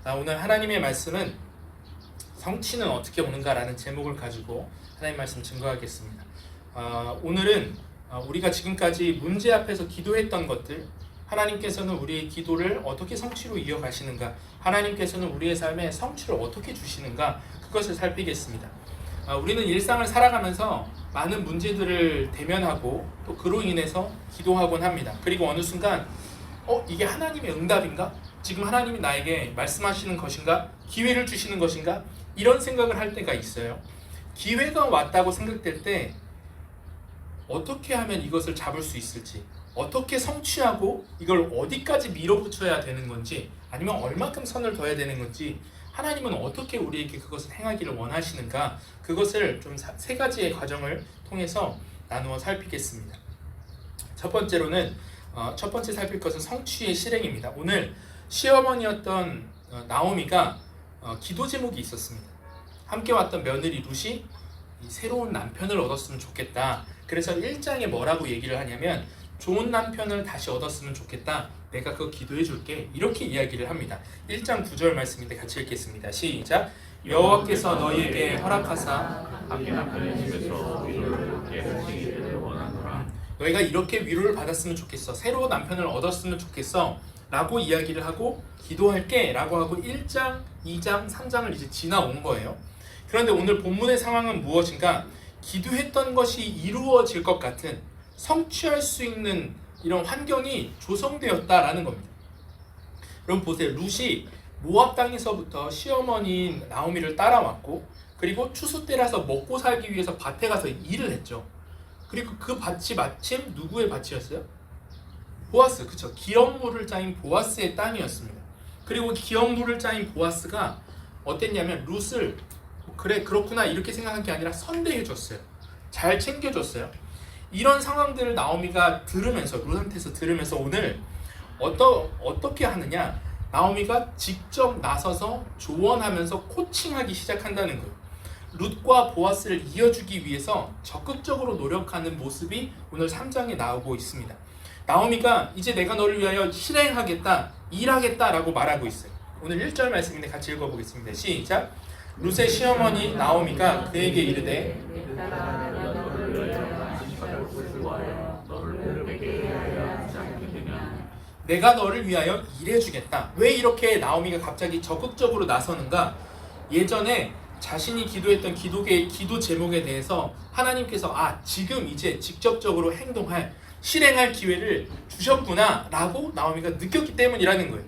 오늘 하나님의 말씀은 성취는 어떻게 오는가라는 제목을 가지고 하나님 말씀 증거하겠습니다. 오늘은 우리가 지금까지 문제 앞에서 기도했던 것들, 하나님께서는 우리의 기도를 어떻게 성취로 이어가시는가, 하나님께서는 우리의 삶에 성취를 어떻게 주시는가, 그것을 살피겠습니다. 우리는 일상을 살아가면서 많은 문제들을 대면하고 또 그로 인해서 기도하곤 합니다. 그리고 어느 순간 이게 하나님의 응답인가? 지금 하나님이 나에게 말씀하시는 것인가? 기회를 주시는 것인가? 이런 생각을 할 때가 있어요. 기회가 왔다고 생각될 때 어떻게 하면 이것을 잡을 수 있을지, 어떻게 성취하고 이걸 어디까지 밀어붙여야 되는 건지, 아니면 얼마큼 선을 둬야 되는 건지, 하나님은 어떻게 우리에게 그것을 행하기를 원하시는가, 그것을 좀 세 가지의 과정을 통해서 나누어 살피겠습니다. 첫 번째로는 첫 번째 살필 것은 성취의 실행입니다. 오늘 시어머니였던 나오미가 기도 제목이 있었습니다. 함께 왔던 며느리 룻이 새로운 남편을 얻었으면 좋겠다. 그래서 1장에 뭐라고 얘기를 하냐면 좋은 남편을 다시 얻었으면 좋겠다. 내가 그거 기도해 줄게. 이렇게 이야기를 합니다. 1장 9절 말씀인데 같이 읽겠습니다. 시작. 여호와께서 너희에게 허락하사 함께 남편의 집에서 위로를 받게 하시기를 원하노라. 너희가 이렇게 위로를 받았으면 좋겠어. 새로운 남편을 얻었으면 좋겠어. 라고 이야기를 하고 기도할게 라고 하고 1장, 2장, 3장을 이제 지나온 거예요. 그런데 오늘 본문의 상황은 무엇인가? 기도했던 것이 이루어질 것 같은, 성취할 수 있는 이런 환경이 조성되었다라는 겁니다. 여러분 보세요. 룻이 모압 땅에서부터 시어머니인 나오미를 따라왔고, 그리고 추수 때라서 먹고 살기 위해서 밭에 가서 일을 했죠. 그리고 그 밭이 마침 누구의 밭이었어요? 보아스, 그쵸? 기업물을 짜인 보아스의 땅이었습니다. 그리고 기업물을 짜인 보아스가 어땠냐면 룻을 그래 그렇구나 이렇게 생각한 게 아니라 선대해줬어요. 잘 챙겨줬어요. 이런 상황들을 나오미가 들으면서, 룻한테서 들으면서 오늘 어떻게 하느냐, 나오미가 직접 나서서 조언하면서 코칭하기 시작한다는 거예요. 룻과 보아스를 이어주기 위해서 적극적으로 노력하는 모습이 오늘 3장에 나오고 있습니다. 나오미가 이제 내가 너를 위하여 실행하겠다, 일하겠다라고 말하고 있어요. 오늘 1절 말씀인데 같이 읽어보겠습니다. 시작. 룻의 시어머니 나오미가 그에게 이르되 내가 너를 위하여 일해주겠다. 왜 이렇게 나오미가 갑자기 적극적으로 나서는가? 예전에 자신이 기도했던 기도 제목에 대해서 하나님께서 지금 이제 직접적으로 실행할 기회를 주셨구나 라고 나오미가 느꼈기 때문이라는 거예요.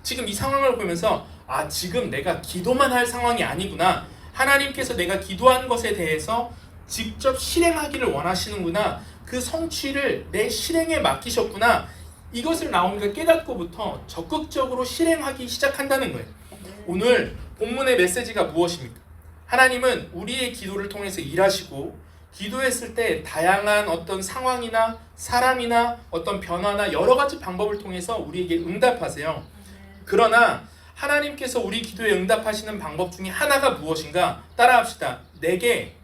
지금 이 상황을 보면서 지금 내가 기도만 할 상황이 아니구나, 하나님께서 내가 기도한 것에 대해서 직접 실행하기를 원하시는구나, 그 성취를 내 실행에 맡기셨구나, 이것을 나오미가 깨닫고부터 적극적으로 실행하기 시작한다는 거예요. 오늘 본문의 메시지가 무엇입니까? 하나님은 우리의 기도를 통해서 일하시고, 기도했을 때 다양한 어떤 상황이나 사람이나 어떤 변화나 여러 가지 방법을 통해서 우리에게 응답하세요. 그러나 하나님께서 우리 기도에 응답하시는 방법 중에 하나가 무엇인가? 따라합시다. 내게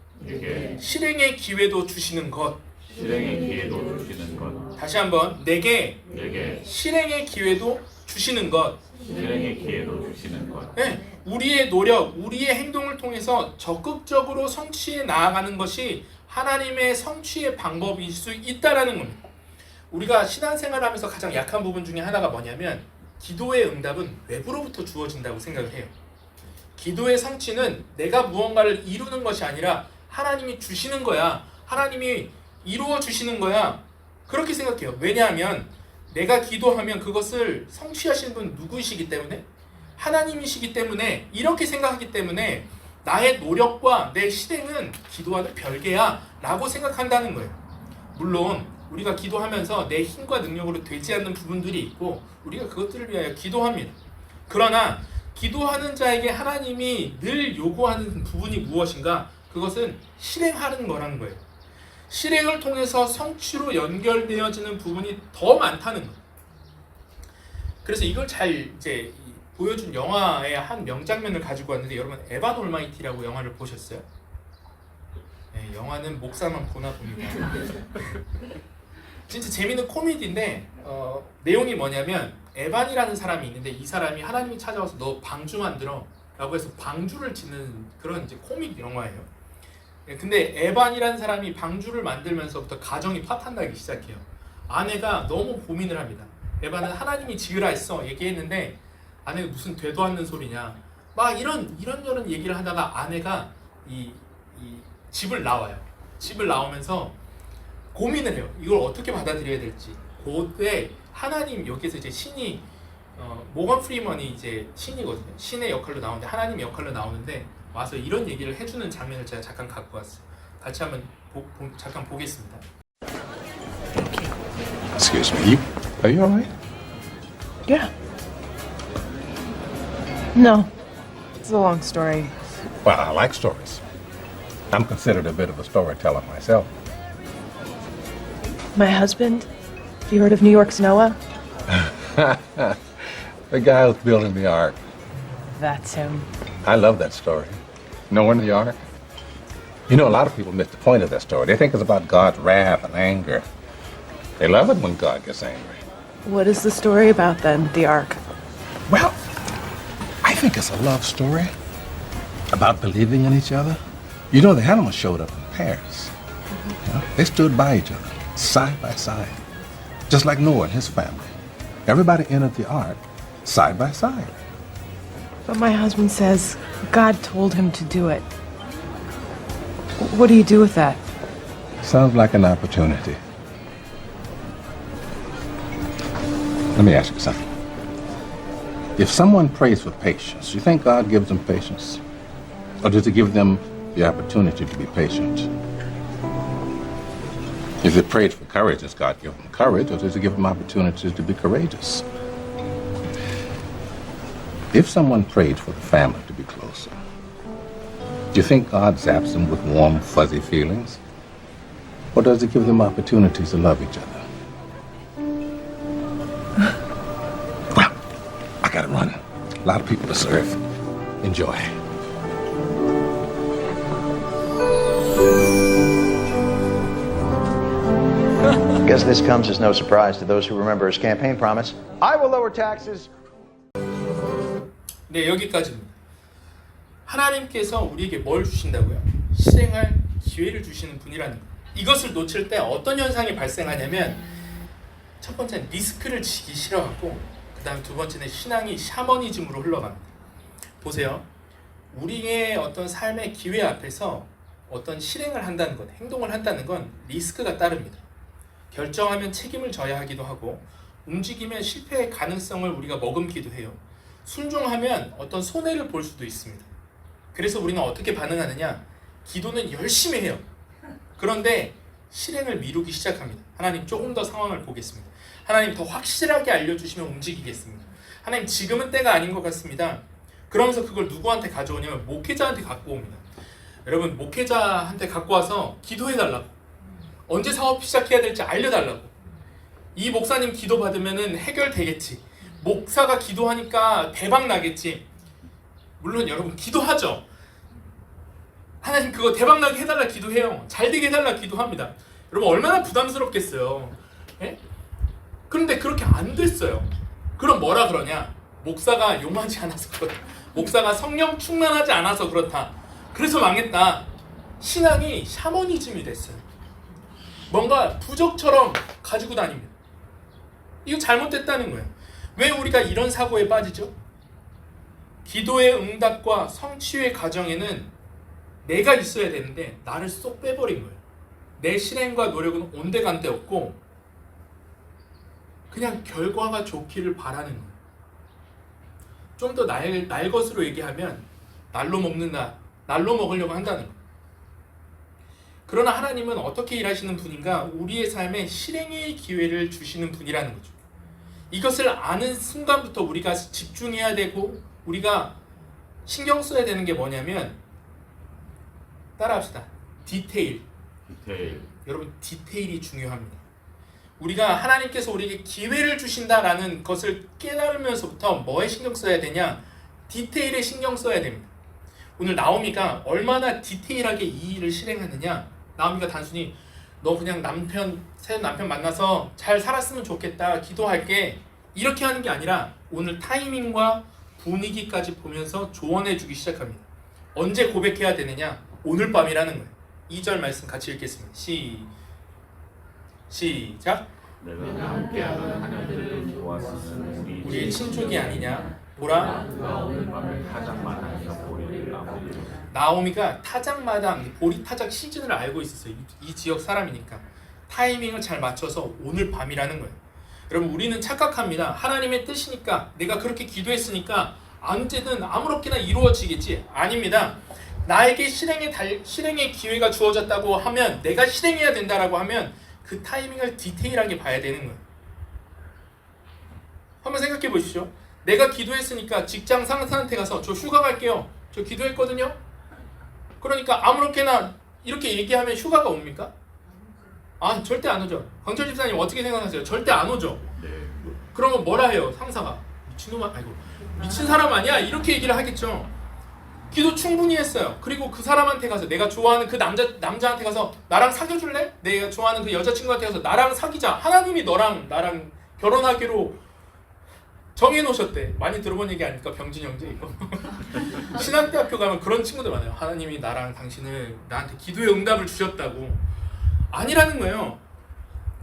실행의 기회도 주시는 것. 실행의 기회도 주시는 것. 다시 한번, 내게 실행의 기회도 주시는 것. 실행의 기회도 주시는 것. 네, 우리의 노력, 우리의 행동을 통해서 적극적으로 성취해 나아가는 것이 하나님의 성취의 방법일 수 있다라는 겁니다. 우리가 신앙생활을 하면서 가장 약한 부분 중에 하나가 뭐냐면 기도의 응답은 외부로부터 주어진다고 생각을 해요. 기도의 성취는 내가 무언가를 이루는 것이 아니라 하나님이 주시는 거야. 하나님이 이루어 주시는 거야. 그렇게 생각해요. 왜냐하면 내가 기도하면 그것을 성취하시는 분 누구이시기 때문에? 하나님이시기 때문에, 이렇게 생각하기 때문에 나의 노력과 내 실행은 기도와는 별개야 라고 생각한다는 거예요. 물론 우리가 기도하면서 내 힘과 능력으로 되지 않는 부분들이 있고 우리가 그것들을 위하여 기도합니다. 그러나 기도하는 자에게 하나님이 늘 요구하는 부분이 무엇인가? 그것은 실행하는 거라는 거예요. 실행을 통해서 성취로 연결되어지는 부분이 더 많다는 거예요. 그래서 이걸 잘 이제 보여준 영화의 한 명장면을 가지고 왔는데, 여러분 에반 올마이티라고 영화를 보셨어요? 네, 영화는 목사만 보나 봅니다. 진짜 재밌는 코미디인데 내용이 뭐냐면 에반이라는 사람이 있는데 이 사람이 하나님이 찾아와서 너 방주 만들어 라고 해서 방주를 짓는 그런 이제 코믹 영화예요. 근데 에반이라는 사람이 방주를 만들면서부터 가정이 파탄나기 시작해요. 아내가 너무 고민을 합니다. 에반은 하나님이 지으라 했어 얘기했는데 아내가 무슨 되도 않는 소리냐 막 이런저런 얘기를 하다가 아내가 이 집을 나와요. 집을 나오면서 고민을 해요. 이걸 어떻게 받아들여야 될지. 그때 하나님 여기서 이제 신이 모건 프리먼이 이제 신이거든요. 신의 역할로 나오는데 하나님 역할로 나오는데 와서 이런 얘기를 해주는 장면을 제가 잠깐 갖고 왔어요. 같이 한번 잠깐 보겠습니다. Excuse me, are you alright? Yeah. No. It's a long story. Well, I like stories. I'm considered a bit of a storyteller myself. My husband, you heard of New York's Noah? The guy who's building the ark. That's him. I love that story. Knowing the ark. You know, a lot of people miss the point of that story. They think it's about God's wrath and anger. They love it when God gets angry. What is the story about then, the Ark? Well, I think it's a love story about believing in each other. You know, the animals showed up in pairs. You know, they stood by each other, side by side, just like Noah and his family. Everybody entered the ark side by side. But my husband says God told him to do it. What do you do with that? Sounds like an opportunity. Let me ask you something. If someone prays with patience, you think God gives them patience? Or does he give them the opportunity to be patient? If they prayed for courage, does God give them courage, or does he give them opportunities to be courageous? If someone prayed for the family to be closer, do you think God zaps them with warm, fuzzy feelings? Or does he give them opportunities to love each other? Well, I gotta run. A lot of people to serve. Enjoy. I guess this comes as no surprise to those who remember his campaign promise. I will lower taxes. 네, 여기까지입니다. 하나님께서 우리에게 뭘 주신다고요? 실행할 기회를 주시는 분이라는 거예요. 이것을 놓칠 때 어떤 현상이 발생하냐면 첫 번째는 리스크를 지기 싫어하고 그 다음 두 번째는 신앙이 샤머니즘으로 흘러갑니다. 보세요. 우리의 어떤 삶의 기회 앞에서 어떤 실행을 한다는 것, 행동을 한다는 건 리스크가 따릅니다. 결정하면 책임을 져야 하기도 하고 움직이면 실패의 가능성을 우리가 머금기도 해요. 순종하면 어떤 손해를 볼 수도 있습니다. 그래서 우리는 어떻게 반응하느냐? 기도는 열심히 해요. 그런데 실행을 미루기 시작합니다. 하나님 조금 더 상황을 보겠습니다. 하나님 더 확실하게 알려주시면 움직이겠습니다. 하나님 지금은 때가 아닌 것 같습니다. 그러면서 그걸 누구한테 가져오냐면 목회자한테 갖고 옵니다. 여러분 목회자한테 갖고 와서 기도해달라고, 언제 사업 시작해야 될지 알려달라고. 이 목사님 기도 받으면 해결되겠지, 목사가 기도하니까 대박 나겠지. 물론 여러분 기도하죠. 하나님 그거 대박 나게 해달라 기도해요. 잘 되게 해달라 기도합니다. 여러분 얼마나 부담스럽겠어요. 예? 그런데 그렇게 안 됐어요. 그럼 뭐라 그러냐? 목사가 용하지 않아서 그렇다. 목사가 성령 충만하지 않아서 그렇다. 그래서 망했다. 신앙이 샤머니즘이 됐어요. 뭔가 부적처럼 가지고 다닙니다. 이거 잘못됐다는 거예요. 왜 우리가 이런 사고에 빠지죠? 기도의 응답과 성취의 과정에는 내가 있어야 되는데 나를 쏙 빼버린 거예요. 내 실행과 노력은 온데간데 없고 그냥 결과가 좋기를 바라는 거예요. 좀 더 날 것으로 얘기하면 날로 먹는다, 날로 먹으려고 한다는 거예요. 그러나 하나님은 어떻게 일하시는 분인가? 우리의 삶에 실행의 기회를 주시는 분이라는 거죠. 이것을 아는 순간부터 우리가 집중해야 되고 우리가 신경 써야 되는 게 뭐냐면, 따라합시다. 디테일. 여러분 디테일이 중요합니다. 우리가 하나님께서 우리에게 기회를 주신다라는 것을 깨달으면서부터 뭐에 신경 써야 되냐? 디테일에 신경 써야 됩니다. 오늘 나오미가 얼마나 디테일하게 이 일을 실행하느냐? 나오미가 단순히 너 그냥 새로운 남편 만나서 잘 살았으면 좋겠다, 기도할게, 이렇게 하는 게 아니라 오늘 타이밍과 분위기까지 보면서 조언해 주기 시작합니다. 언제 고백해야 되느냐? 오늘 밤이라는 거예요. 2절 말씀 같이 읽겠습니다. 시작. 내가 함께하던 하나님을 보았으니 우리의 친족이 아니냐? 보라, 그가 오늘 밤에 타작마당에서 보리를 나무리라. 나오미가 타작마당, 보리 타작 시즌을 알고 있었어요. 이 지역 사람이니까 타이밍을 잘 맞춰서 오늘 밤이라는 거예요. 여러분, 우리는 착각합니다. 하나님의 뜻이니까, 내가 그렇게 기도했으니까 언제든 아무렇게나 이루어지겠지. 아닙니다. 나에게 실행의 기회가 주어졌다고 하면, 내가 실행해야 된다라고 하면 그 타이밍을 디테일하게 봐야 되는 거예요. 한번 생각해 보십시오. 내가 기도했으니까 직장 상사한테 가서 저 휴가 갈게요. 저 기도했거든요. 그러니까 아무렇게나 이렇게 얘기하면 휴가가 옵니까? 아, 절대 안 오죠. 강철 집사님 어떻게 생각하세요? 절대 안 오죠. 네. 그러면 뭐라 해요? 상사가 미친놈아, 아이고 미친 사람 아니야? 이렇게 얘기를 하겠죠. 기도 충분히 했어요. 그리고 그 사람한테 가서, 내가 좋아하는 그 남자한테 가서 나랑 사귀어줄래? 내가 좋아하는 그 여자친구한테 가서 나랑 사귀자. 하나님이 너랑 나랑 결혼하기로 정해놓으셨대. 많이 들어본 얘기 아닙니까? 병진 형제 이거. 신학대학교 가면 그런 친구들 많아요. 하나님이 나랑 당신을 나한테 기도의 응답을 주셨다고. 아니라는 거예요.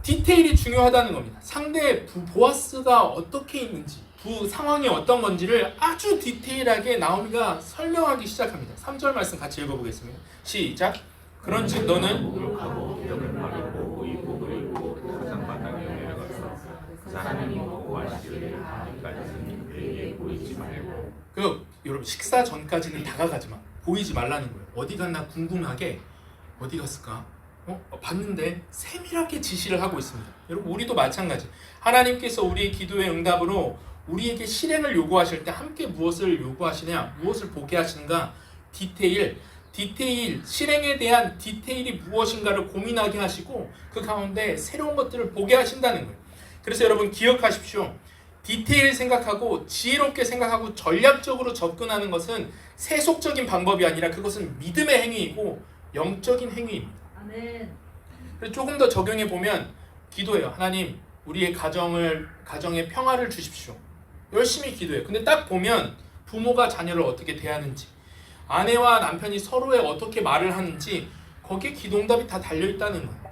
디테일이 중요하다는 겁니다. 상대 보아스가 어떻게 있는지, 부 상황이 어떤 건지를 아주 디테일하게 나오미가 설명하기 시작합니다. 3절 말씀 같이 읽어보겠습니다. 시작. 그런즉 너는 목욕하고 기름을 바르고 의복을 입고 타작마당에 내려가서 하나님이 보호하시기를 밤까지 내게 보이지 말고. 여러분, 식사 전까지는 다가가지 마. 보이지 말라는 거예요. 어디 갔나 궁금하게, 어디 갔을까? 봤는데 세밀하게 지시를 하고 있습니다. 여러분, 우리도 마찬가지. 하나님께서 우리의 기도의 응답으로 우리에게 실행을 요구하실 때 함께 무엇을 요구하시냐, 무엇을 보게 하시는가, 디테일, 실행에 대한 디테일이 무엇인가를 고민하게 하시고 그 가운데 새로운 것들을 보게 하신다는 거예요. 그래서 여러분 기억하십시오. 디테일 생각하고 지혜롭게 생각하고 전략적으로 접근하는 것은 세속적인 방법이 아니라 그것은 믿음의 행위이고 영적인 행위입니다. 아멘. 그래서 조금 더 적용해 보면 기도해요. 하나님, 우리의 가정에 평화를 주십시오. 열심히 기도해요. 근데 딱 보면 부모가 자녀를 어떻게 대하는지, 아내와 남편이 서로에 어떻게 말을 하는지, 거기에 기도응답이 다 달려있다는 거예요.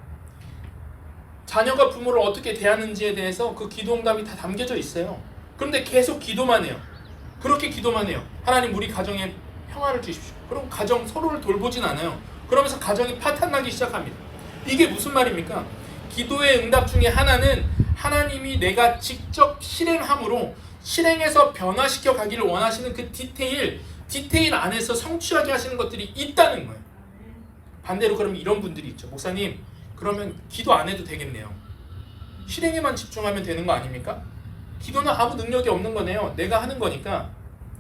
자녀가 부모를 어떻게 대하는지에 대해서 그 기도응답이 다 담겨져 있어요. 그런데 계속 기도만 해요. 그렇게 기도만 해요. 하나님, 우리 가정에 평화를 주십시오. 그럼 가정 서로를 돌보진 않아요. 그러면서 가정이 파탄나기 시작합니다. 이게 무슨 말입니까? 기도의 응답 중에 하나는 하나님이 내가 직접 실행함으로 실행해서 변화시켜 가기를 원하시는 그 디테일 안에서 성취하게 하시는 것들이 있다는 거예요. 반대로 그러면 이런 분들이 있죠. 목사님, 그러면 기도 안 해도 되겠네요. 실행에만 집중하면 되는 거 아닙니까? 기도는 아무 능력이 없는 거네요. 내가 하는 거니까.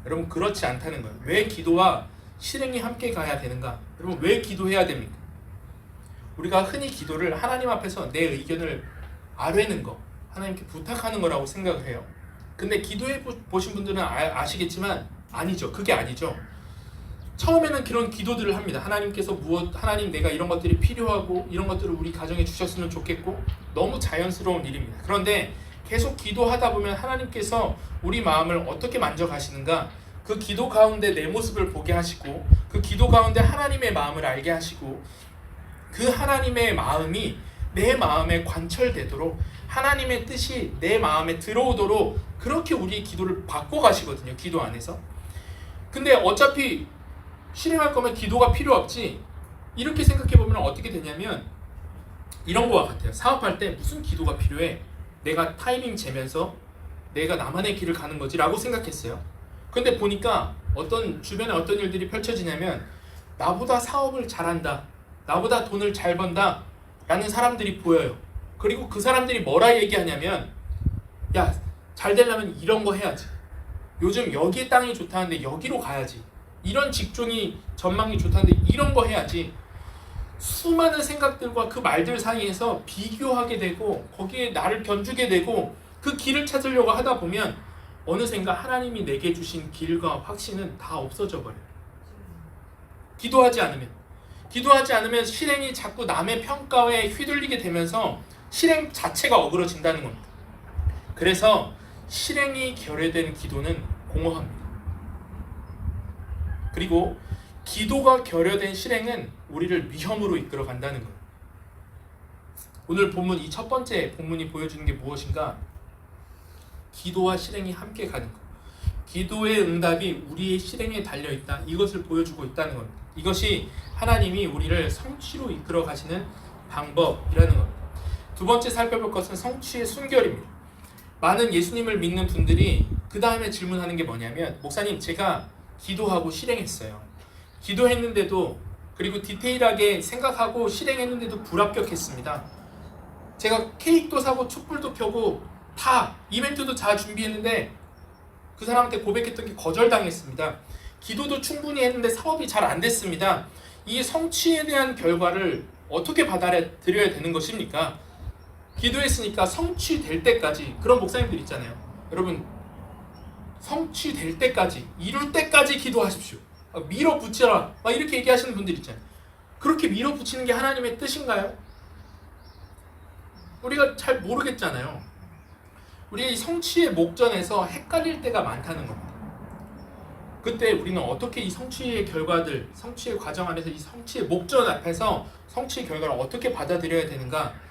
여러분, 그렇지 않다는 거예요. 왜 기도와 실행이 함께 가야 되는가? 여러분, 왜 기도해야 됩니까? 우리가 흔히 기도를 하나님 앞에서 내 의견을 아뢰는 거, 하나님께 부탁하는 거라고 생각을 해요. 근데 기도해 보신 분들은 아시겠지만 아니죠. 그게 아니죠. 처음에는 그런 기도들을 합니다. 하나님께서 하나님, 내가 이런 것들이 필요하고 이런 것들을 우리 가정에 주셨으면 좋겠고, 너무 자연스러운 일입니다. 그런데 계속 기도하다 보면 하나님께서 우리 마음을 어떻게 만져가시는가, 그 기도 가운데 내 모습을 보게 하시고, 그 기도 가운데 하나님의 마음을 알게 하시고, 그 하나님의 마음이 내 마음에 관철되도록, 하나님의 뜻이 내 마음에 들어오도록 그렇게 우리의 기도를 바꿔가시거든요. 기도 안에서. 근데 어차피 실행할 거면 기도가 필요 없지, 이렇게 생각해보면 어떻게 되냐면 이런 거와 같아요. 사업할 때 무슨 기도가 필요해? 내가 타이밍 재면서 내가 나만의 길을 가는 거지 라고 생각했어요. 근데 보니까 주변에 어떤 일들이 펼쳐지냐면, 나보다 사업을 잘한다, 나보다 돈을 잘 번다 라는 사람들이 보여요. 그리고 그 사람들이 뭐라 얘기하냐면, 야, 잘 되려면 이런 거 해야지, 요즘 여기 땅이 좋다는데 여기로 가야지, 이런 직종이 전망이 좋다는데 이런 거 해야지. 수많은 생각들과 그 말들 사이에서 비교하게 되고 거기에 나를 견주게 되고 그 길을 찾으려고 하다 보면 어느샌가 하나님이 내게 주신 길과 확신은 다 없어져 버려요. 기도하지 않으면 실행이 자꾸 남의 평가에 휘둘리게 되면서 실행 자체가 어그러진다는 겁니다. 그래서 실행이 결여된 기도는 공허합니다. 그리고 기도가 결여된 실행은 우리를 위험으로 이끌어 간다는 거예요. 오늘 본문 이 첫 번째 본문이 보여주는 게 무엇인가? 기도와 실행이 함께 가는 것. 기도의 응답이 우리의 실행에 달려있다. 이것을 보여주고 있다는 겁니다. 이것이 하나님이 우리를 성취로 이끌어 가시는 방법이라는 겁니다. 두 번째 살펴볼 것은 성취의 순결입니다. 많은 예수님을 믿는 분들이 그 다음에 질문하는 게 뭐냐면, 목사님, 제가 기도하고 실행했어요. 기도했는데도, 그리고 디테일하게 생각하고 실행했는데도 불합격했습니다. 제가 케이크도 사고 촛불도 켜고 다 이벤트도 다 준비했는데 그 사람한테 고백했던 게 거절당했습니다. 기도도 충분히 했는데 사업이 잘 안 됐습니다. 이 성취에 대한 결과를 어떻게 받아들여야 되는 것입니까? 기도했으니까 성취될 때까지, 그런 목사님들 있잖아요. 여러분, 성취될 때까지, 이룰 때까지 기도하십시오. 밀어붙여라, 막 이렇게 얘기하시는 분들 있잖아요. 그렇게 밀어붙이는 게 하나님의 뜻인가요? 우리가 잘 모르겠잖아요. 우리가 이 성취의 목전에서 헷갈릴 때가 많다는 겁니다. 그때 우리는 어떻게 이 성취의 결과들, 성취의 과정 안에서 이 성취의 목전 앞에서 성취의 결과를 어떻게 받아들여야 되는가?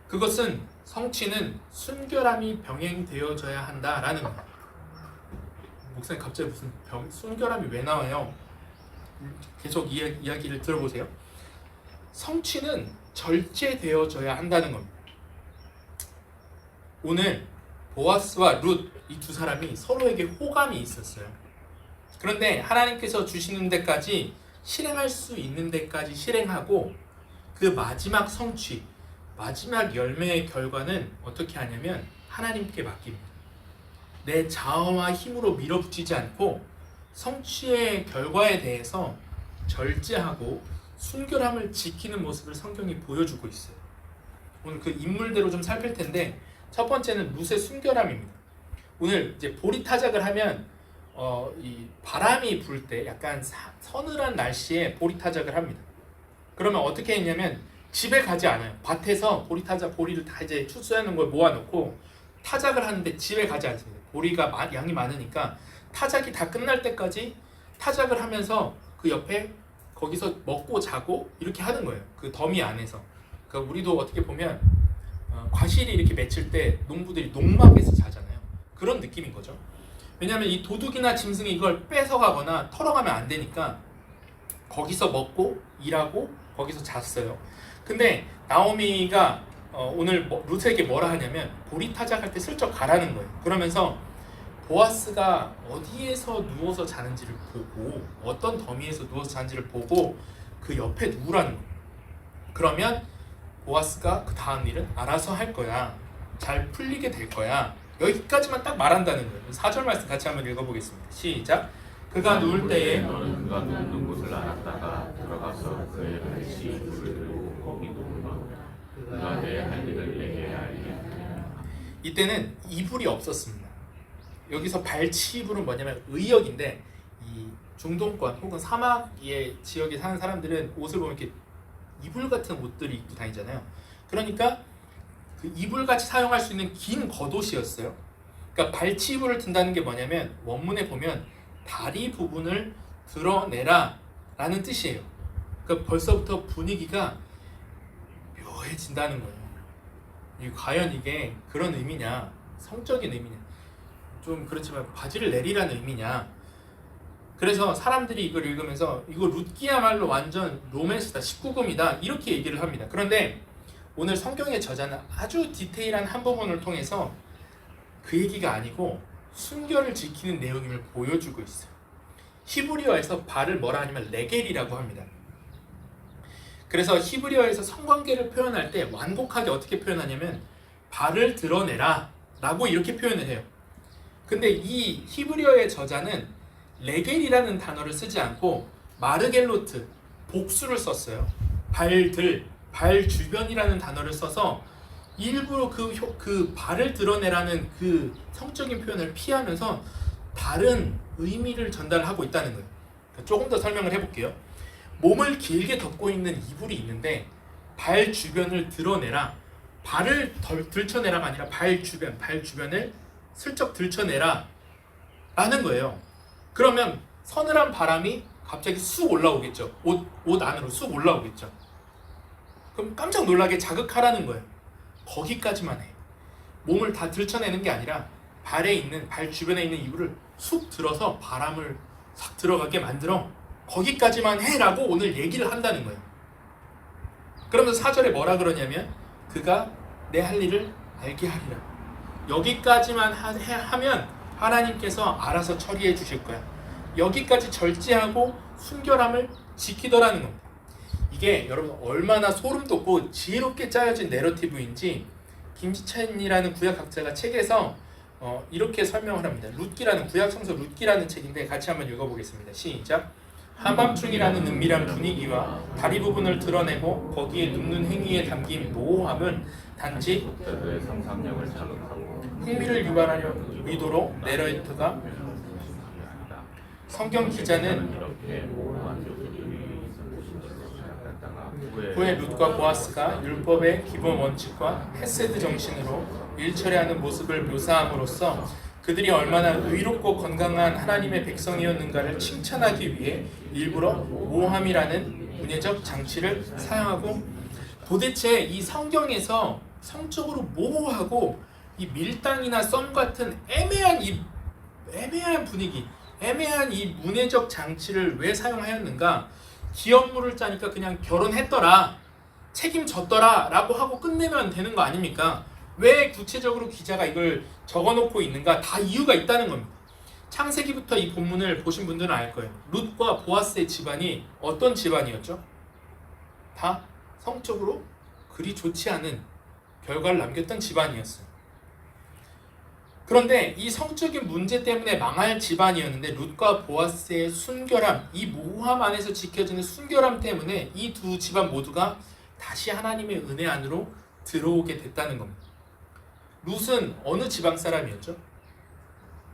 그것은, 성취는 순결함이 병행되어져야 한다라는 겁니다. 목사님, 갑자기 무슨 순결함이 왜 나와요? 계속 이야기를 들어보세요. 성취는 절제되어져야 한다는 겁니다. 오늘 보아스와 룻, 이 두 사람이 서로에게 호감이 있었어요. 그런데 하나님께서 주시는 데까지, 실행할 수 있는 데까지 실행하고, 그 마지막 성취, 마지막 열매의 결과는 어떻게 하냐면 하나님께 맡깁니다. 내 자아와 힘으로 밀어붙이지 않고 성취의 결과에 대해서 절제하고 순결함을 지키는 모습을 성경이 보여주고 있어요. 오늘 그 인물대로 좀 살필 텐데, 첫 번째는 룻의 순결함입니다. 오늘 이제 보리타작을 하면 이 바람이 불 때 약간 서늘한 날씨에 보리타작을 합니다. 그러면 어떻게 했냐면 집에 가지 않아요. 밭에서 보리를 다 이제 추수하는 걸 모아놓고 타작을 하는데 집에 가지 않습니다. 보리가 양이 많으니까 타작이 다 끝날 때까지 타작을 하면서 그 옆에 거기서 먹고 자고 이렇게 하는 거예요. 그 더미 안에서. 그러니까 우리도 어떻게 보면 과실이 이렇게 맺힐 때 농부들이 농막에서 자잖아요. 그런 느낌인 거죠. 왜냐하면 이 도둑이나 짐승이 이걸 뺏어가거나 털어가면 안 되니까 거기서 먹고 일하고 거기서 잤어요. 근데 나오미가 오늘 룻에게 뭐라 하냐면 보리타작할 때 슬쩍 가라는 거예요. 그러면서 보아스가 어디에서 누워서 자는지를 보고, 어떤 더미에서 누워서 자는지를 보고 그 옆에 누우라는 거예요. 그러면 보아스가 그 다음 일은 알아서 할 거야. 잘 풀리게 될 거야. 여기까지만 딱 말한다는 거예요. 4절 말씀 같이 한번 읽어보겠습니다. 시작. 그가 누울 때에 너는 그가 눕는 곳을 알았다가 들어가서 그의 발치 이불을 들고 거기 누우며 그가 내 할 일을 내게 알게 하리라. 이때는 이불이 없었습니다. 여기서 발치 이불은 뭐냐면 의역인데, 이 중동권 혹은 사막의 지역에 사는 사람들은 옷을 보면 이렇게 이불 같은 옷들을 입고 다니잖아요. 그러니까 그 이불같이 사용할 수 있는 긴 겉옷이었어요. 그러니까 발치 이불을 든다는 게 뭐냐면 원문에 보면 다리 부분을 드러내라 라는 뜻이에요. 그러니까 벌써부터 분위기가 묘해진다는 거예요. 과연 이게 그런 의미냐, 성적인 의미냐, 좀 그렇지만 바지를 내리라는 의미냐. 그래서 사람들이 이걸 읽으면서 이거 룻기야말로 완전 로맨스다, 19금이다 이렇게 얘기를 합니다. 그런데 오늘 성경의 저자는 아주 디테일한 한 부분을 통해서 그 얘기가 아니고 순결을 지키는 내용임을 보여주고 있어요. 히브리어에서 발을 뭐라 하냐면 레겔이라고 합니다. 그래서 히브리어에서 성관계를 표현할 때 완곡하게 어떻게 표현하냐면 발을 드러내라 라고 이렇게 표현을 해요. 근데 이 히브리어의 저자는 레겔이라는 단어를 쓰지 않고 마르겔로트, 복수를 썼어요. 발 주변이라는 단어를 써서 일부러 그 발을 드러내라는 그 성적인 표현을 피하면서 다른 의미를 전달하고 있다는 거예요. 조금 더 설명을 해볼게요. 몸을 길게 덮고 있는 이불이 있는데 발 주변을 드러내라, 발을 들춰내라가 아니라 발 주변을 슬쩍 들춰내라 라는 거예요. 그러면 서늘한 바람이 갑자기 쑥 올라오겠죠. 옷 안으로 쑥 올라오겠죠. 그럼 깜짝 놀라게 자극하라는 거예요. 거기까지만 해. 몸을 다 들춰내는 게 아니라 발 주변에 있는 이불을 쑥 들어서 바람을 싹 들어가게 만들어. 거기까지만 해라고 오늘 얘기를 한다는 거예요. 그러면서 4절에 뭐라 그러냐면 그가 내 할 일을 알게 하리라. 여기까지만 하면 하나님께서 알아서 처리해 주실 거야. 여기까지 절제하고 순결함을 지키더라는 겁니다. 이게 여러분 얼마나 소름 돋고 지혜롭게 짜여진 내러티브인지 김지찬이라는 구약학자가 책에서 이렇게 설명을 합니다. 룻기라는 구약 성서 룻기라는 책인데 같이 한번 읽어보겠습니다. 시작. 한밤중이라는 은밀한 분위기와 다리 부분을 드러내고 거기에 눕는 행위에 담긴 모호함은 단지 독자들의 상상력을 자극하고 흥미를 유발하려 의도로 내러티브가 성경 기자는 이렇게 모호한 요소들이 후에 룻과 보아스가 율법의 기본 원칙과 헤세드 정신으로 일처리하는 모습을 묘사함으로써 그들이 얼마나 의롭고 건강한 하나님의 백성이었는가를 칭찬하기 위해 일부러 모함이라는 문예적 장치를 사용하고 도대체 이 성경에서 성적으로 모호하고 이 밀당이나 썸 같은 애매한 분위기, 애매한 이 문예적 장치를 왜 사용하였는가? 기업물을 짜니까 그냥 결혼했더라, 책임졌더라 라고 하고 끝내면 되는 거 아닙니까? 왜 구체적으로 기자가 이걸 적어놓고 있는가? 다 이유가 있다는 겁니다. 창세기부터 이 본문을 보신 분들은 알 거예요. 룻과 보아스의 집안이 어떤 집안이었죠? 다 성적으로 그리 좋지 않은 결과를 남겼던 집안이었어요. 그런데 이 성적인 문제 때문에 망할 집안이었는데 룻과 보아스의 순결함, 이 모호함 안에서 지켜지는 순결함 때문에 이 두 집안 모두가 다시 하나님의 은혜 안으로 들어오게 됐다는 겁니다. 룻은 어느 지방 사람이었죠?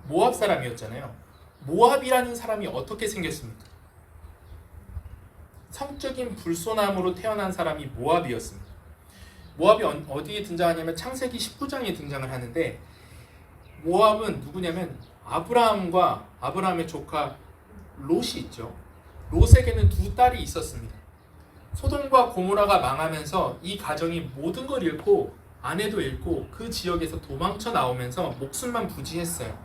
모압 사람이었잖아요. 모압이라는 사람이 어떻게 생겼습니까? 성적인 불손함으로 태어난 사람이 모압이었습니다. 모압이 어디에 등장하냐면 창세기 19장에 등장을 하는데 모압은 누구냐면 아브라함과 아브라함의 조카 롯이 있죠. 롯에게는 두 딸이 있었습니다. 소돔과 고모라가 망하면서 이 가정이 모든 걸 잃고 아내도 잃고 그 지역에서 도망쳐 나오면서 목숨만 부지했어요.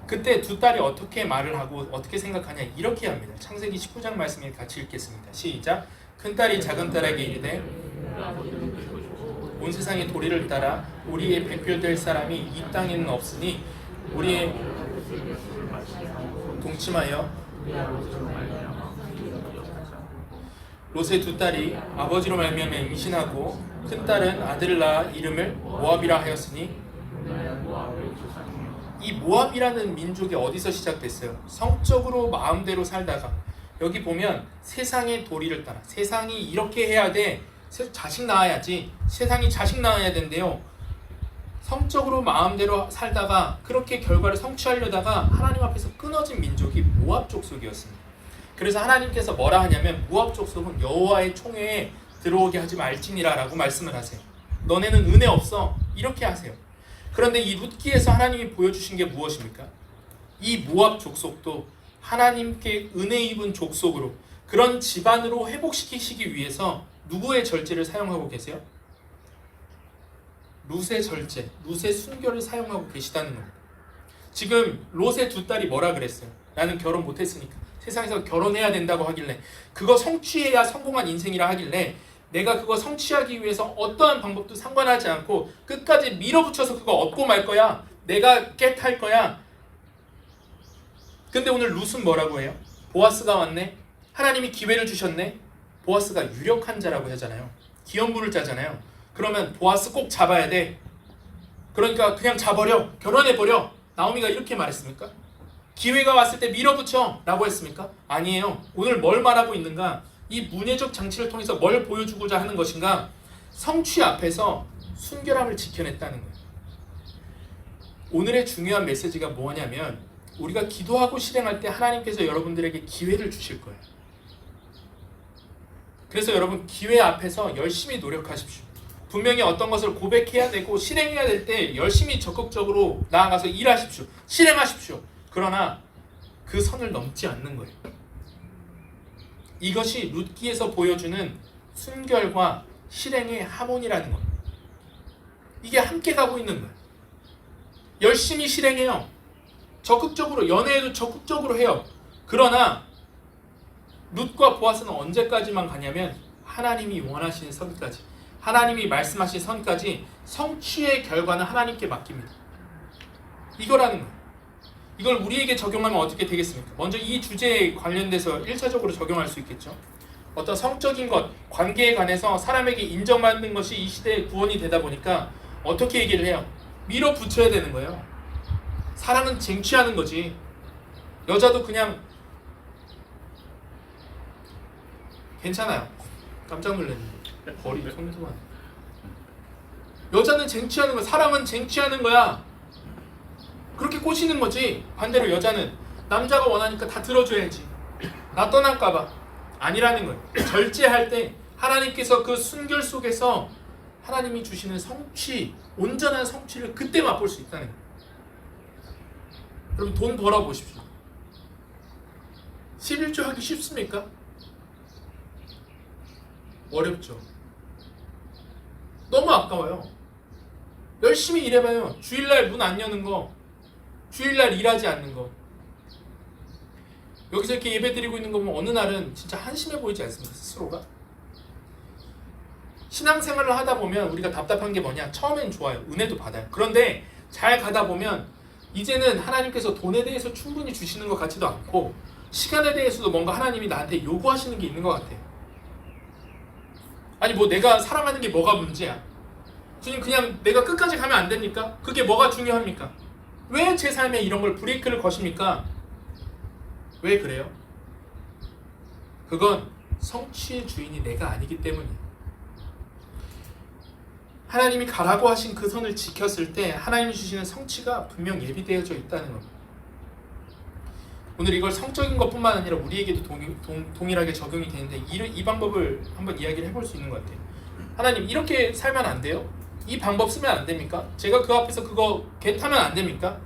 그때 두 딸이 어떻게 말을 하고 어떻게 생각하냐 이렇게 합니다. 창세기 19장 말씀을 같이 읽겠습니다. 시작. 큰딸이 작은딸에게 이르되 온 세상의 도리를 따라 우리의 배필될 사람이 이 땅에는 없으니 우리의 동침하여 롯의 두 딸이 아버지로 말미암아 임신하고 큰 딸은 아들을 낳아 이름을 모압이라 하였으니 이 모압이라는 민족이 어디서 시작됐어요? 성적으로 마음대로 살다가 여기 보면 세상의 도리를 따라 세상이 이렇게 해야 돼. 자식 낳아야지. 세상이 자식 낳아야 된대요. 성적으로 마음대로 살다가 그렇게 결과를 성취하려다가 하나님 앞에서 끊어진 민족이 모압 족속이었습니다. 그래서 하나님께서 뭐라 하냐면 모압 족속은 여호와의 총회에 들어오게 하지 말지니라 라고 말씀을 하세요. 너네는 은혜 없어. 이렇게 하세요. 그런데 이 룻기에서 하나님이 보여주신 게 무엇입니까? 이 모압 족속도 하나님께 은혜 입은 족속으로 그런 집안으로 회복시키시기 위해서 누구의 절제를 사용하고 계세요? 룻의 절제, 룻의 순결을 사용하고 계시다는 겁니다. 지금 롯의 두 딸이 뭐라 그랬어요? 나는 결혼 못했으니까 세상에서 결혼해야 된다고 하길래 그거 성취해야 성공한 인생이라 하길래 내가 그거 성취하기 위해서 어떠한 방법도 상관하지 않고 끝까지 밀어붙여서 그거 얻고 말 거야. 내가 깨탈 거야. 근데 오늘 룻은 뭐라고 해요? 보아스가 왔네. 하나님이 기회를 주셨네. 보아스가 유력한 자라고 하잖아요. 기업물을 짜잖아요. 그러면 보아스 꼭 잡아야 돼. 그러니까 그냥 잡아버려. 결혼해버려. 나오미가 이렇게 말했습니까? 기회가 왔을 때 밀어붙여 라고 했습니까? 아니에요. 오늘 뭘 말하고 있는가? 이 문예적 장치를 통해서 뭘 보여주고자 하는 것인가? 성취 앞에서 순결함을 지켜냈다는 거예요. 오늘의 중요한 메시지가 뭐냐면 우리가 기도하고 실행할 때 하나님께서 여러분들에게 기회를 주실 거예요. 그래서 여러분 기회 앞에서 열심히 노력하십시오. 분명히 어떤 것을 고백해야 되고 실행해야 될 때 열심히 적극적으로 나아가서 일하십시오. 실행하십시오. 그러나 그 선을 넘지 않는 거예요. 이것이 룻기에서 보여주는 순결과 실행의 하모니라는 겁니다. 이게 함께 가고 있는 거예요. 열심히 실행해요. 적극적으로, 연애에도 적극적으로 해요. 그러나 룻과 보아스는 언제까지만 가냐면 하나님이 원하시는 선까지, 하나님이 말씀하신 선까지 성취의 결과는 하나님께 맡깁니다. 이거라는 거예요. 이걸 우리에게 적용하면 어떻게 되겠습니까? 먼저 이 주제에 관련돼서 1차적으로 적용할 수 있겠죠. 어떤 성적인 것, 관계에 관해서 사람에게 인정받는 것이 이 시대의 구원이 되다 보니까 어떻게 얘기를 해요? 밀어붙여야 되는 거예요. 사랑은 쟁취하는 거지. 여자도 그냥 괜찮아요. 깜짝 놀랐네. 거리 통통한. 여자는 쟁취하는 거야. 사랑은 쟁취하는 거야. 그렇게 꼬시는 거지. 반대로 여자는 남자가 원하니까 다 들어줘야지. 나 떠날까봐. 아니라는 거예요. 절제할 때 하나님께서 그 순결 속에서 하나님이 주시는 성취, 온전한 성취를 그때 맛볼 수 있다는 거예요. 여러분 돈 벌어보십시오. 11조 하기 쉽습니까? 어렵죠. 너무 아까워요. 열심히 일해봐요. 주일날 문 안 여는 거, 주일날 일하지 않는 거. 여기서 이렇게 예배 드리고 있는 거 보면 어느 날은 진짜 한심해 보이지 않습니까? 스스로가. 신앙생활을 하다 보면 우리가 답답한 게 뭐냐? 처음엔 좋아요. 은혜도 받아요. 그런데 잘 가다 보면 이제는 하나님께서 돈에 대해서 충분히 주시는 것 같지도 않고 시간에 대해서도 뭔가 하나님이 나한테 요구하시는 게 있는 것 같아요. 아니 뭐 내가 사랑하는 게 뭐가 문제야? 주님 그냥 내가 끝까지 가면 안 됩니까? 그게 뭐가 중요합니까? 왜 제 삶에 이런 걸 브레이크를 거십니까? 왜 그래요? 그건 성취의 주인이 내가 아니기 때문이에요. 하나님이 가라고 하신 그 선을 지켰을 때 하나님이 주시는 성취가 분명 예비되어져 있다는 겁니다. 오늘 이걸 성적인 것뿐만 아니라 우리에게도 동일하게 적용이 되는데 이 방법을 한번 이야기를 해볼 수 있는 것 같아요. 하나님 이렇게 살면 안 돼요? 이 방법 쓰면 안 됩니까? 제가 그 앞에서 그거 개타면 안 됩니까?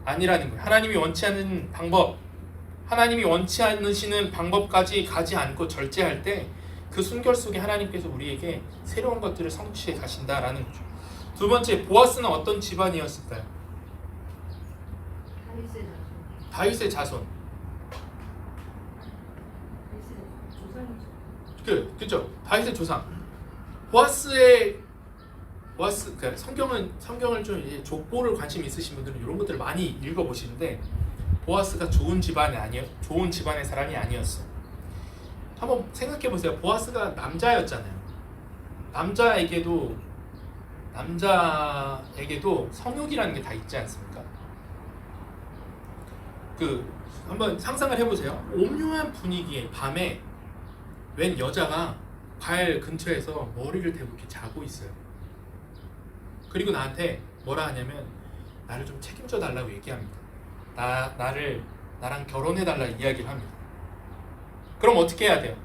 아니라는 거예요. 하나님이 원치 않는 방법, 하나님이 원치 않으시는 방법까지 가지 않고 절제할 때 그 순결 속에 하나님께서 우리에게 새로운 것들을 성취해 가신다라는 거죠. 두 번째, 보아스는 어떤 집안이었을까요? 다윗의 자손. 그죠? 다윗의 조상. 보아스 그러니까 성경을 좀 이제 족보를 관심 있으신 분들은 이런 것들을 많이 읽어 보시는데 보아스가 좋은 집안의 사람이 아니었어. 한번 생각해 보세요. 보아스가 남자였잖아요. 남자에게도 성욕이라는 게 다 있지 않습니까? 한번 상상을 해보세요. 오묘한 분위기에 밤에 웬 여자가 발 근처에서 머리를 대고 이렇게 자고 있어요. 그리고 나한테 뭐라 하냐면 나를 좀 책임져 달라고 얘기합니다. 나랑 결혼해 달라 이야기를 합니다. 그럼 어떻게 해야 돼요?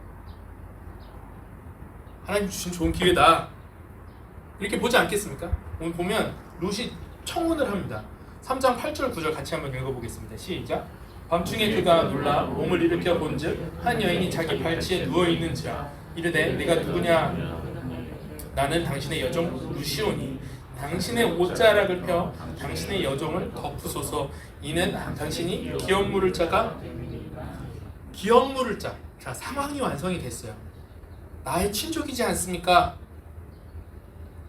하나님 주신 좋은 기회다. 이렇게 보지 않겠습니까? 오늘 보면 룻이 청혼을 합니다. 3장 8절 9절 같이 한번 읽어보겠습니다. 시작. 밤중에 그가 놀라 몸을 일으켜 본즉 한 여인이 자기 발치에 누워있는지라 이르되 내가 누구냐? 나는 당신의 여종 룻이오니 당신의 옷자락을 펴 당신의 여종을 덮으소서. 이는 당신이 기업 물을 자가 기업 물을 자. 자, 상황이 완성이 됐어요. 나의 친족이지 않습니까?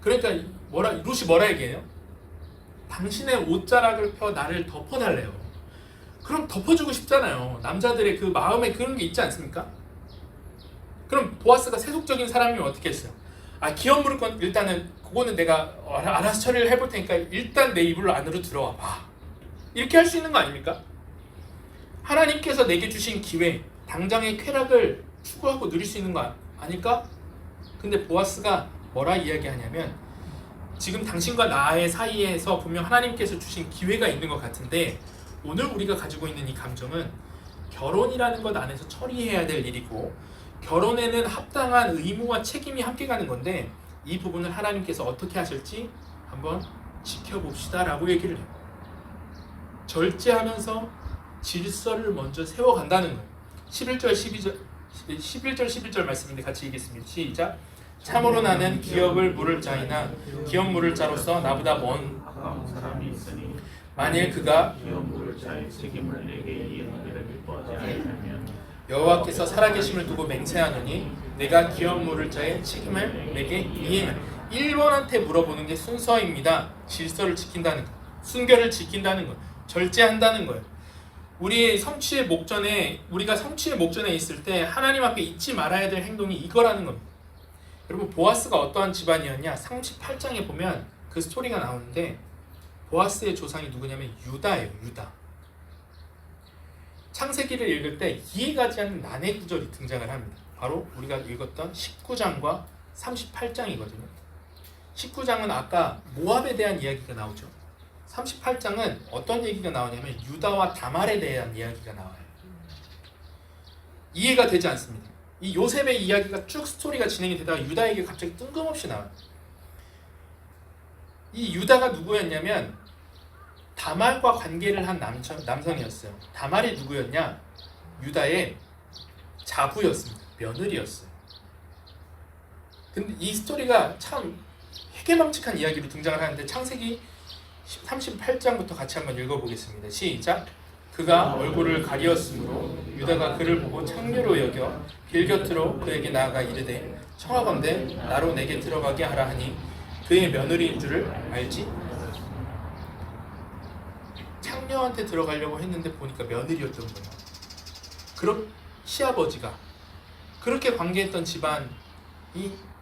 그러니까 룻이 뭐라 얘기해요? 당신의 옷자락을 펴 나를 덮어달래요. 그럼 덮어주고 싶잖아요. 남자들의 그 마음에 그런 게 있지 않습니까? 그럼 보아스가 세속적인 사람이면 어떻게 했어요? 기업 물을 건 일단은 그거는 내가 알아서 처리를 해볼 테니까 일단 내 이불 안으로 들어와 봐. 이렇게 할 수 있는 거 아닙니까? 하나님께서 내게 주신 기회, 당장의 쾌락을 추구하고 누릴 수 있는 거 아닐까? 근데 보아스가 뭐라 이야기하냐면 지금 당신과 나의 사이에서 분명 하나님께서 주신 기회가 있는 것 같은데 오늘 우리가 가지고 있는 이 감정은 결혼이라는 것 안에서 처리해야 될 일이고 결혼에는 합당한 의무와 책임이 함께 가는 건데 이 부분을 하나님께서 어떻게 하실지 한번 지켜봅시다라고 얘기를 해요. 절제하면서 질서를 먼저 세워간다는 거예요. 11절 말씀인데 같이 읽겠습니다. 시작. 참으로 나는 기업을 물을 자이나 기업 물을 자로서 나보다 먼 가까운 사람이 있으니 만일 그가 기업 물을 자의 책임을 내게 이행하기를 기뻐하지 않으면 여호와께서 살아계심을 두고 맹세하노니 내가 기업 물을 자의 책임을 내게 이행하리. 1번한테 물어보는 게 순서입니다. 질서를 지킨다는 거, 순결을 지킨다는 거, 절제한다는 거예요. 우리가 성취의 목전에 있을 때 하나님 앞에 잊지 말아야 될 행동이 이거라는 겁니다. 여러분, 보아스가 어떠한 집안이었냐? 38장에 보면 그 스토리가 나오는데 보아스의 조상이 누구냐면 유다예요. 유다. 창세기를 읽을 때 이해가지 않는 난해 구절이 등장을 합니다. 바로 우리가 읽었던 19장과 38장이거든요. 19장은 아까 모압에 대한 이야기가 나오죠. 38장은 어떤 얘기가 나오냐면 유다와 다말에 대한 이야기가 나와요. 이해가 되지 않습니다. 이 요셉의 이야기가 쭉 스토리가 진행이 되다가 유다에게 갑자기 뜬금없이 나와요. 이 유다가 누구였냐면 다말과 관계를 한 남성이었어요. 다말이 누구였냐? 유다의 자부였습니다. 며느리였어요. 근데 이 스토리가 참 해괴망측한 이야기로 등장을 하는데 창세기 38장부터 같이 한번 읽어보겠습니다. 시작. 그가 얼굴을 가리었으므로 유다가 그를 보고 창녀로 여겨 길 곁으로 그에게 나아가 이르되 청하건대 나로 내게 들어가게 하라 하니 그의 며느리인 줄을 알지? 창녀한테 들어가려고 했는데 보니까 며느리였던 거예요. 시아버지가 그렇게 관계했던 집안이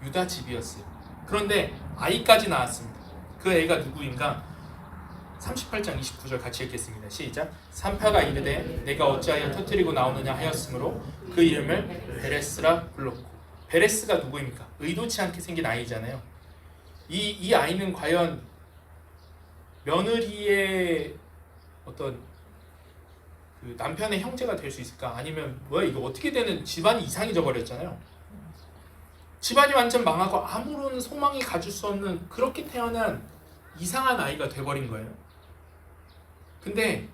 유다 집이었어요. 그런데 아이까지 낳았습니다. 그 애가 누구인가? 38장 29절 같이 읽겠습니다. 시작. 산파가 이르되 내가 어찌하여 터뜨리고 나오느냐 하였으므로 그 이름을 베레스라 불렀고. 베레스가 누구입니까? 의도치 않게 생긴 아이잖아요. 이 아이는 과연 며느리의 어떤 그 남편의 형제가 될 수 있을까? 아니면 뭐야 이거 어떻게 되는 집안이 이상해져 버렸잖아요. 집안이 완전 망하고 아무런 소망이 가질 수 없는 그렇게 태어난 이상한 아이가 돼버린 거예요. 근데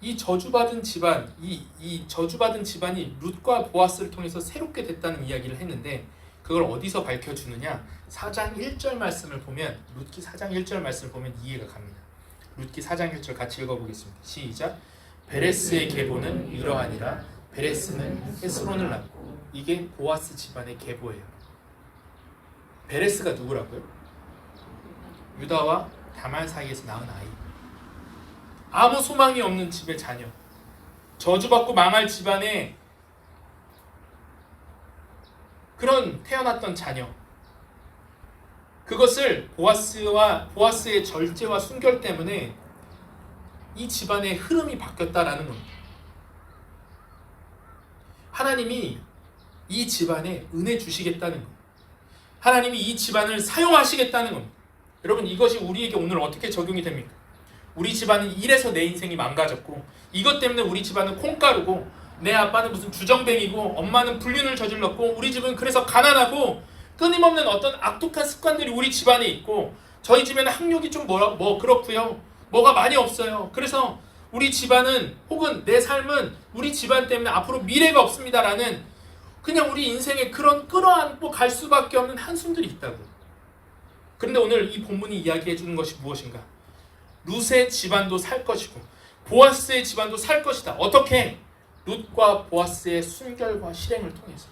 이 저주받은 집안, 이 저주받은 집안이 룻과 보아스를 통해서 새롭게 됐다는 이야기를 했는데 그걸 어디서 밝혀주느냐? 4장 1절 말씀을 보면 룻기 4장 1절 말씀을 보면 이해가 갑니다. 룻기 4장 1절 같이 읽어보겠습니다. 시작. 베레스의 계보는 이러하니라. 베레스는 헤스론을 낳고. 이게 보아스 집안의 계보예요. 베레스가 누구라고요? 유다와 다말 사이에서 낳은 아이. 아무 소망이 없는 집의 자녀, 저주받고 망할 집안의 그런 태어났던 자녀. 그것을 보아스의 절제와 순결 때문에 이 집안의 흐름이 바뀌었다라는 겁니다. 하나님이 이 집안에 은혜 주시겠다는 겁니다. 하나님이 이 집안을 사용하시겠다는 겁니다. 여러분, 이것이 우리에게 오늘 어떻게 적용이 됩니까? 우리 집안은 이래서 내 인생이 망가졌고, 이것 때문에 우리 집안은 콩가루고, 내 아빠는 무슨 주정뱅이고, 엄마는 불륜을 저질렀고, 우리 집은 그래서 가난하고, 끊임없는 어떤 악독한 습관들이 우리 집안에 있고, 저희 집에는 학력이 좀 그렇고요. 뭐가 많이 없어요. 그래서 우리 집안은, 혹은 내 삶은 우리 집안 때문에 앞으로 미래가 없습니다라는 그냥 우리 인생에 그런 끌어안고 갈 수밖에 없는 한숨들이 있다고. 그런데 오늘 이 본문이 이야기해 주는 것이 무엇인가? 룻의 집안도 살 것이고 보아스의 집안도 살 것이다. 어떻게? 룻과 보아스의 순결과 실행을 통해서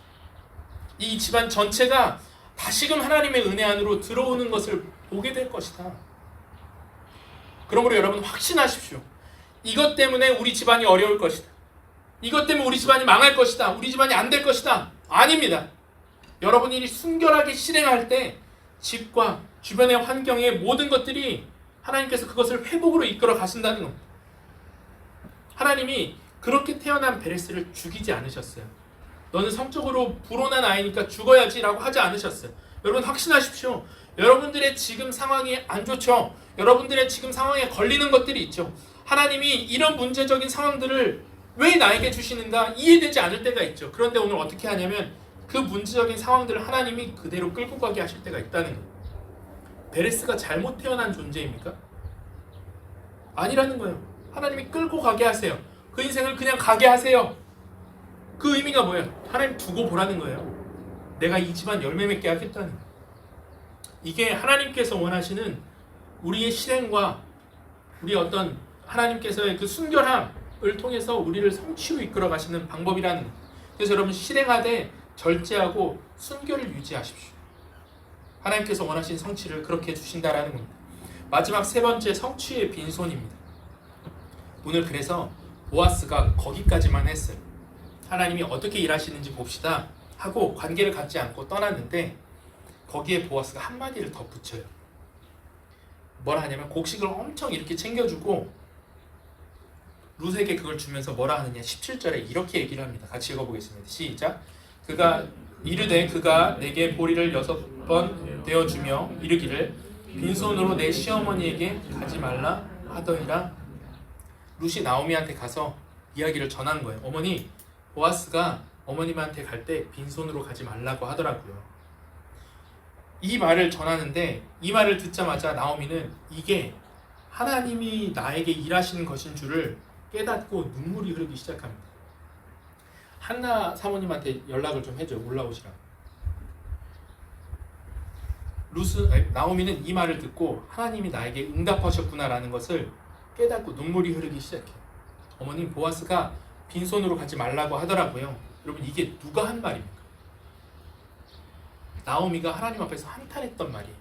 이 집안 전체가 다시금 하나님의 은혜 안으로 들어오는 것을 보게 될 것이다. 그러므로 여러분 확신하십시오. 이것 때문에 우리 집안이 어려울 것이다. 이것 때문에 우리 집안이 망할 것이다. 우리 집안이 안 될 것이다. 아닙니다. 여러분이 순결하게 실행할 때 집과 주변의 환경의 모든 것들이 하나님께서 그것을 회복으로 이끌어 가신다는 겁니다. 하나님이 그렇게 태어난 베레스를 죽이지 않으셨어요. 너는 성적으로 불온한 아이니까 죽어야지 라고 하지 않으셨어요. 여러분 확신하십시오. 여러분들의 지금 상황이 안 좋죠. 여러분들의 지금 상황에 걸리는 것들이 있죠. 하나님이 이런 문제적인 상황들을 왜 나에게 주시는가 이해되지 않을 때가 있죠. 그런데 오늘 어떻게 하냐면 그 문제적인 상황들을 하나님이 그대로 끌고 가게 하실 때가 있다는 거예요. 베레스가 잘못 태어난 존재입니까? 아니라는 거예요. 하나님이 끌고 가게 하세요. 그 인생을 그냥 가게 하세요. 그 의미가 뭐예요? 하나님 두고 보라는 거예요. 내가 이 집안 열매 맺게 하겠다는 거예요. 이게 하나님께서 원하시는 우리의 실행과 우리 어떤 하나님께서의 그 순결함을 통해서 우리를 성취로 이끌어 가시는 방법이라는 거예요. 그래서 여러분 실행하되 절제하고 순결을 유지하십시오. 하나님께서 원하신 성취를 그렇게 해주신다라는 겁니다. 마지막 세 번째, 성취의 빈손입니다. 오늘 그래서 보아스가 거기까지만 했어요. 하나님이 어떻게 일하시는지 봅시다 하고 관계를 갖지 않고 떠났는데 거기에 보아스가 한마디를 덧붙여요. 뭐라 하냐면 곡식을 엄청 이렇게 챙겨주고 룻에게 그걸 주면서 뭐라 하느냐, 17절에 이렇게 얘기를 합니다. 같이 읽어보겠습니다. 시작. 그가 이르되 그가 내게 보리를 6번 되어주며 이르기를 빈손으로 내 시어머니에게 가지 말라 하더니라. 룻이 나오미한테 가서 이야기를 전한 거예요. 어머니, 보아스가 어머님한테 갈 때 빈손으로 가지 말라고 하더라고요. 이 말을 전하는데 이 말을 듣자마자 나오미는 이게 하나님이 나에게 일하시는 것인 줄을 깨닫고 눈물이 흐르기 시작합니다. 한나 사모님한테 연락을 좀 해줘. 올라오시라고. 나오미는 이 말을 듣고 하나님이 나에게 응답하셨구나라는 것을 깨닫고 눈물이 흐르기 시작해요. 어머님, 보아스가 빈손으로 가지 말라고 하더라고요. 여러분, 이게 누가 한 말입니까? 나오미가 하나님 앞에서 한탄했던 말이에요.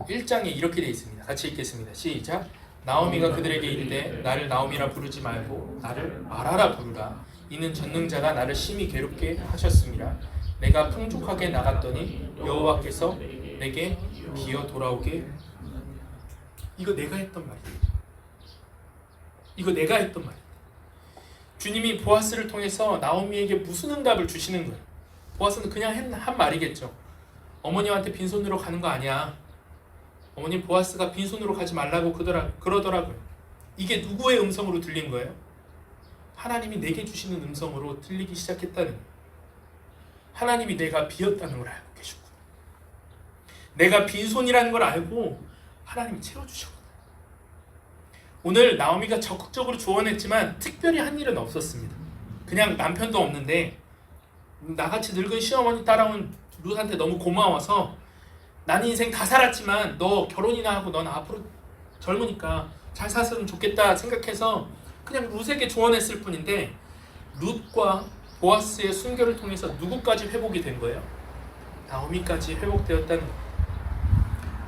1장에 이렇게 되어 있습니다. 같이 읽겠습니다. 시작. 나오미가 그들에게 이르되 나를 나오미라 부르지 말고 나를 마라라 부르라. 이는 전능자가 나를 심히 괴롭게 하셨음이라. 내가 풍족하게 나갔더니 여호와께서 내게 기어 돌아오게. 이거 내가 했던 말이에요. 이거 내가 했던 말이에요. 주님이 보아스를 통해서 나오미에게 무슨 응답을 주시는 거예요? 보아스는 그냥 한 말이겠죠. 어머님한테 빈손으로 가는 거 아니야. 어머님, 보아스가 빈손으로 가지 말라고 그러더라고요. 이게 누구의 음성으로 들린 거예요? 하나님이 내게 주시는 음성으로 들리기 시작했다는 거예요. 하나님이 내가 비었다는 걸 알고 계셨구나. 내가 빈손이라는 걸 알고 하나님이 채워주셨구나. 오늘 나오미가 적극적으로 조언했지만 특별히 한 일은 없었습니다. 그냥 남편도 없는데 나같이 늙은 시어머니 따라온 룻한테 너무 고마워서 난 인생 다 살았지만 너 결혼이나 하고 넌 앞으로 젊으니까 잘 살았으면 좋겠다 생각해서 그냥 룻에게 조언했을 뿐인데 룻과 보아스의 순결을 통해서 누구까지 회복이 된 거예요? 나오미까지 회복되었다는 거예요.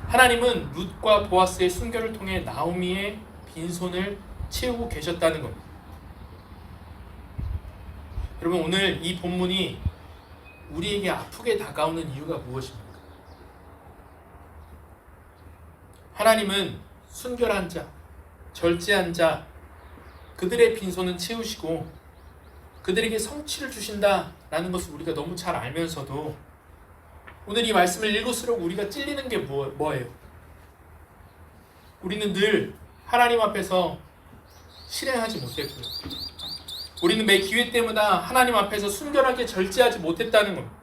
하나님은 룻과 보아스의 순결을 통해 나오미의 빈손을 채우고 계셨다는 겁니다. 여러분, 오늘 이 본문이 우리에게 아프게 다가오는 이유가 무엇입니까? 하나님은 순결한 자, 절제한 자, 그들의 빈손은 채우시고 그들에게 성취를 주신다라는 것을 우리가 너무 잘 알면서도 오늘 이 말씀을 읽을수록 우리가 찔리는 게 뭐예요? 우리는 늘 하나님 앞에서 실행하지 못했고요. 우리는 매 기회 때마다 하나님 앞에서 순결하게 절제하지 못했다는 겁니다.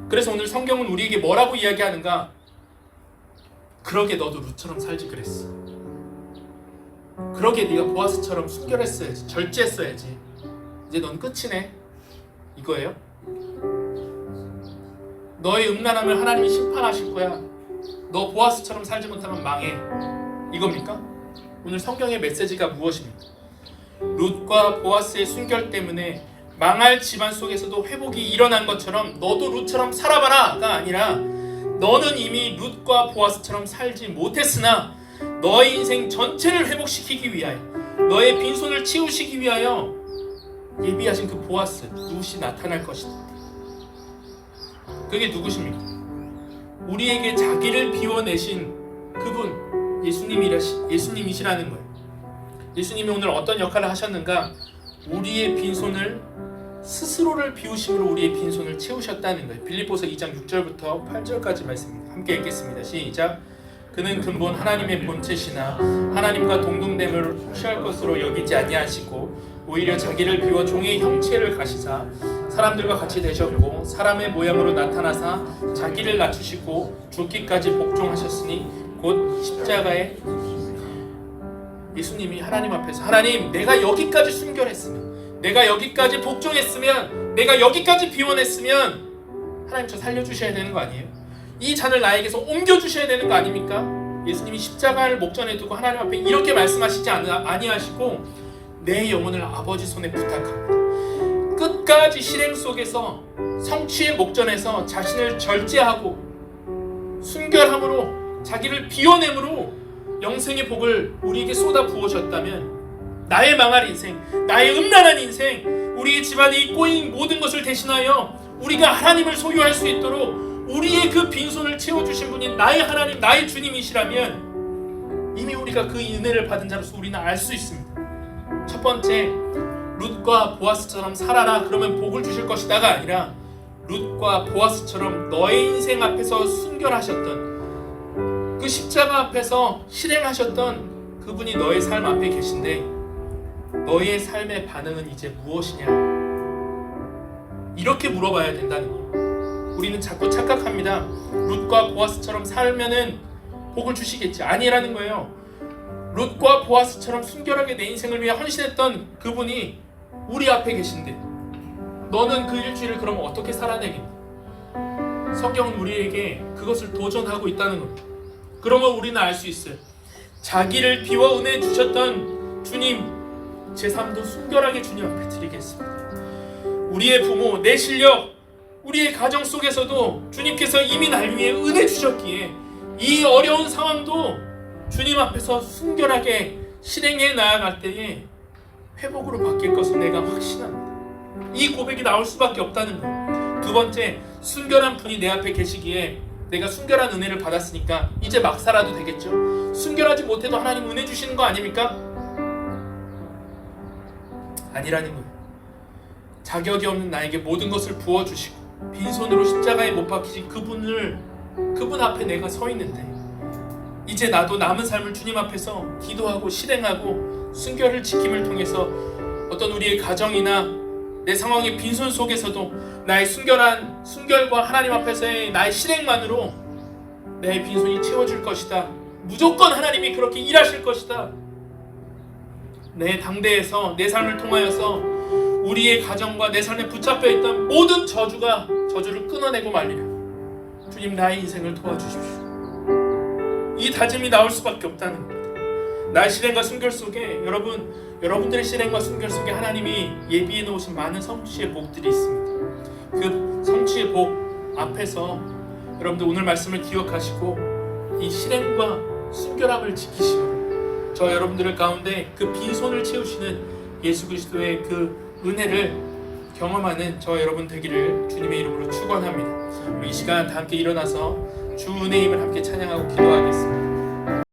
그래서 오늘 성경은 우리에게 뭐라고 이야기하는가? 그러게 너도 룻처럼 살지 그랬어. 그러게 네가 보아스처럼 순결했어야지, 절제했어야지. 이제 넌 끝이네. 이거예요. 너의 음란함을 하나님이 심판하실 거야. 너 보아스처럼 살지 못하면 망해. 이겁니까? 오늘 성경의 메시지가 무엇입니까? 룻과 보아스의 순결 때문에 망할 집안 속에서도 회복이 일어난 것처럼 너도 룻처럼 살아봐라가 아니라 너는 이미 룻과 보아스처럼 살지 못했으나 너의 인생 전체를 회복시키기 위하여 너의 빈손을 치우시기 위하여 예비하신 그 보아스 룻이 나타날 것이다. 그게 누구십니까? 우리에게 자기를 비워내신 그분 예수님이시라는 거예요. 예수님이 오늘 어떤 역할을 하셨는가? 우리의 빈손을 스스로를 비우심으로 우리의 빈손을 채우셨다는 거예요. 빌립보서 2장 6절부터 8절까지 말씀입니다. 함께 읽겠습니다. 시작. 그는 근본 하나님의 본체시나 하나님과 동등됨을 취할 것으로 여기지 아니하시고 오히려 자기를 비워 종의 형체를 가시사 사람들과 같이 되셨고 사람의 모양으로 나타나사 자기를 낮추시고 죽기까지 복종하셨으니 곧 십자가에 예수님이 하나님 앞에서 하나님 내가 여기까지 순결했으면 내가 여기까지 복종했으면 내가 여기까지 비워냈으면 하나님 저 살려주셔야 되는 거 아니에요? 이 잔을 나에게서 옮겨주셔야 되는 거 아닙니까? 예수님이 십자가를 목전에 두고 하나님 앞에 이렇게 말씀하시지 아니하시고 내 영혼을 아버지 손에 부탁합니다. 끝까지 실행 속에서 성취의 목전에서 자신을 절제하고 순결함으로 자기를 비워냄으로 영생의 복을 우리에게 쏟아 부으셨다면 나의 망할 인생, 나의 음란한 인생, 우리의 집안에 이 꼬인 모든 것을 대신하여 우리가 하나님을 소유할 수 있도록 우리의 그 빈손을 채워주신 분이 나의 하나님, 나의 주님이시라면 이미 우리가 그 은혜를 받은 자로서 우리는 알 수 있습니다. 첫 번째, 룻과 보아스처럼 살아라 그러면 복을 주실 것이다가 아니라 룻과 보아스처럼 너의 인생 앞에서 순결하셨던 그 십자가 앞에서 실행하셨던 그분이 너의 삶 앞에 계신데 너의 삶의 반응은 이제 무엇이냐? 이렇게 물어봐야 된다는 거예요. 우리는 자꾸 착각합니다. 룻과 보아스처럼 살면은 복을 주시겠지. 아니라는 거예요. 룻과 보아스처럼 순결하게 내 인생을 위해 헌신했던 그분이 우리 앞에 계신데 너는 그 일주일을 그럼 어떻게 살아내겠니? 성경은 우리에게 그것을 도전하고 있다는 겁니다. 그러면 우리는 알 수 있어요. 자기를 비워 은혜 주셨던 주님, 제 삶도 순결하게 주님 앞에 드리겠습니다. 우리의 부모, 내 실력, 우리의 가정 속에서도 주님께서 이미 날 위해 은혜 주셨기에 이 어려운 상황도 주님 앞에서 순결하게 실행해 나아갈 때에 회복으로 바뀔 것을 내가 확신합니다. 이 고백이 나올 수밖에 없다는 거예요. 두 번째, 순결한 분이 내 앞에 계시기에 내가 순결한 은혜를 받았으니까 이제 막 살아도 되겠죠. 순결하지 못해도 하나님 은혜 주시는 거 아닙니까? 아니라는 거예요. 자격이 없는 나에게 모든 것을 부어주시고 빈손으로 십자가에 못 박히신 그분 앞에 내가 서 있는데 이제 나도 남은 삶을 주님 앞에서 기도하고 실행하고 순결을 지킴을 통해서 어떤 우리의 가정이나 내 상황의 빈손 속에서도 나의 순결과 하나님 앞에서의 나의 실행만으로 내 빈손이 채워질 것이다. 무조건 하나님이 그렇게 일하실 것이다. 내 당대에서 내 삶을 통하여서 우리의 가정과 내 삶에 붙잡혀 있던 모든 저주를 끊어내고 말리라. 주님 나의 인생을 도와주십시오. 이 다짐이 나올 수밖에 없다는 겁니다. 나의 실행과 순결 속에 여러분들의 실행과 순결 속에 하나님이 예비해 놓으신 많은 성취의 복들이 있습니다. 그 성취의 복 앞에서 여러분들 오늘 말씀을 기억하시고 이 실행과 순결함을 지키시고 저 여러분들의 가운데 그 빈손을 채우시는 예수 그리스도의 그 은혜를 경험하는 저 여러분 되기를 주님의 이름으로 축원합니다. 우리 이 시간 다 함께 일어나서 주 은혜임을 함께 찬양하고 기도하겠습니다.